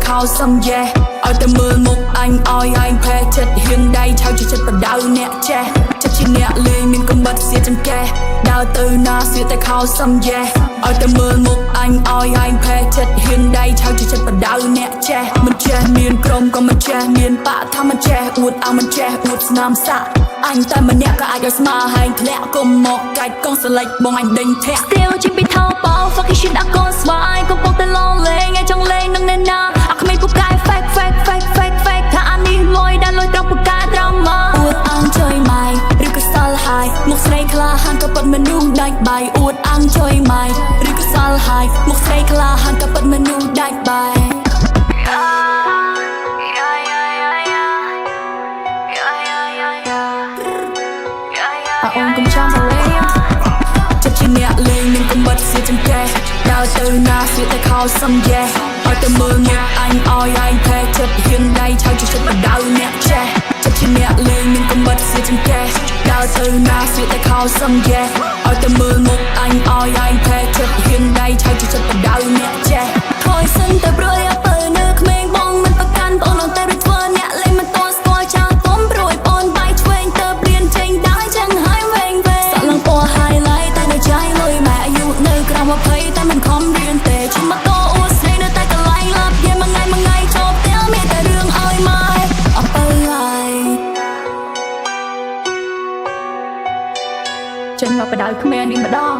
ខោសំយ៉េឲ្យតែមើលមុខអញឲ្យឯងផែចិត្តហ៊ានដៃឆៅជាចិត្តបដៅអ្នកចេះចិត្តជាអ្នកលេងមានកំបិតសៀចង្កេះដើរទៅណាសៀតែខោសំយ៉េឲ្យតែមើលមុខអញឲ្យឯងផែចិត្តហ៊ានដៃឆៅជាចិត្តបដៅអ្នកចេះមិនចេះមានក្រុមក៏មិនចេះមានបាក់ថាមិនចេះអួតអើមិនចេះអួតស្នាមសាក់អញតែម្នាក់ក៏អាចឲ្យស្មើហែងធ្លាក់គុំមកកាច់កងសលេចបងអញដេញធាក់ Still ជាពីថោបោ fucking shit អាកូនស្វាយកំពុងតែលងលេងឯងចង់លេងនឹងអ្នកណាអាក្មេងពូកែ fake ថាអានេះលុយដែលលុយត្រង់ពូកែត្រង់មកអួតអងចុយម៉ៃឬក៏សល់ហើយមុខស្រីក្លាហានក៏ពិតមនុស្សដាច់បាយអួតអងចុយម៉ៃឬក៏សល់ហើយមុខស្រីក្លាហានក៏ពិតមនុស្សដាច់បាយអូនកុំចាំទៅលេងចិត្តជាអ្នកលេងមានកំបិតសៀចង្កេះដើរទៅណាសៀតែខោសំយ៉េឲ្យតែមើលមុខអញឲ្យឯងផែចិត្តហ៊ានដៃឆៅជាចិត្តបដៅអ្នកចេះចិត្តជាអ្នកលេងមានកំបិតសៀចង្កេះដើរទៅណាសៀតែខោសំយ៉េឲ្យតែមើលមុខអញឲ្យឯងផែចិត្តហ៊ានដៃឆៅជាចិត្តបដៅអ្នកចេះថយសិនតែព្រួយអើនៅក្មេងបងមិនប្រកាន់បងអត់តែធ្វើអ្នកលេងមិនតស្គាល់ចាស់បំព្រួយបងបាយឆ្វេងទៅព្រៀនចេញដែរចឹងហើយវែងសាក់ឡើងពណ៌ highlight តែនៅចៃលុយម៉ែអាយុនៅក្រោម20តែមិនខំរៀនទេជិះម៉ូតូអួតស្រីនៅតែកន្លែងឡាប់យាយមួយថ្ងៃចូលផ្ទះមានតែរឿងឲ្យម៉ែអបអើយចេញមកបដៅគ្មាននេះម្ដង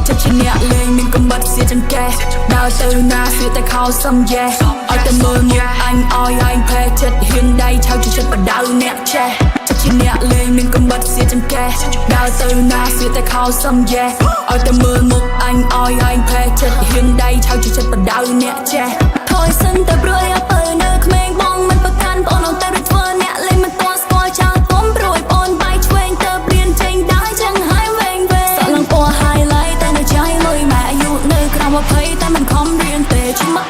ចិត្តជាអ្នកលេងមានកំបិតសៀចង្កេះដើរទៅណាសៀតែខោសំយ៉េឲ្យតែមើលមុខអញឲ្យឯងផែចិត្តហ៊ានដៃឆៅជាចិត្តបដៅអ្នកចេះចិត្តជាអ្នកលេងមានកំបិតសៀចង្កេះដើរទៅណាសៀតែខោសំយ៉េឲ្យតែមើលមុខអញឲ្យឯងផែចិត្តហ៊ានដៃឆៅជាចិត្តបដៅអ្នកចេះថយសិនតែព្រួយអើនៅក្មេងបងមិនប្រកាន់បងអត់តែធ្វើអ្នកលេងមិនតស្គាល់ចាស់បំព្រួយបងបាយឆ្វេងទៅព្រៀនចេញដែរចឹងហើយវែងសាក់ឡើងពណ៌ highlight តែនៅចៃលុយម៉ែអាយុនៅក្រោម20តែមិនខំរៀនទេជិះម៉ូ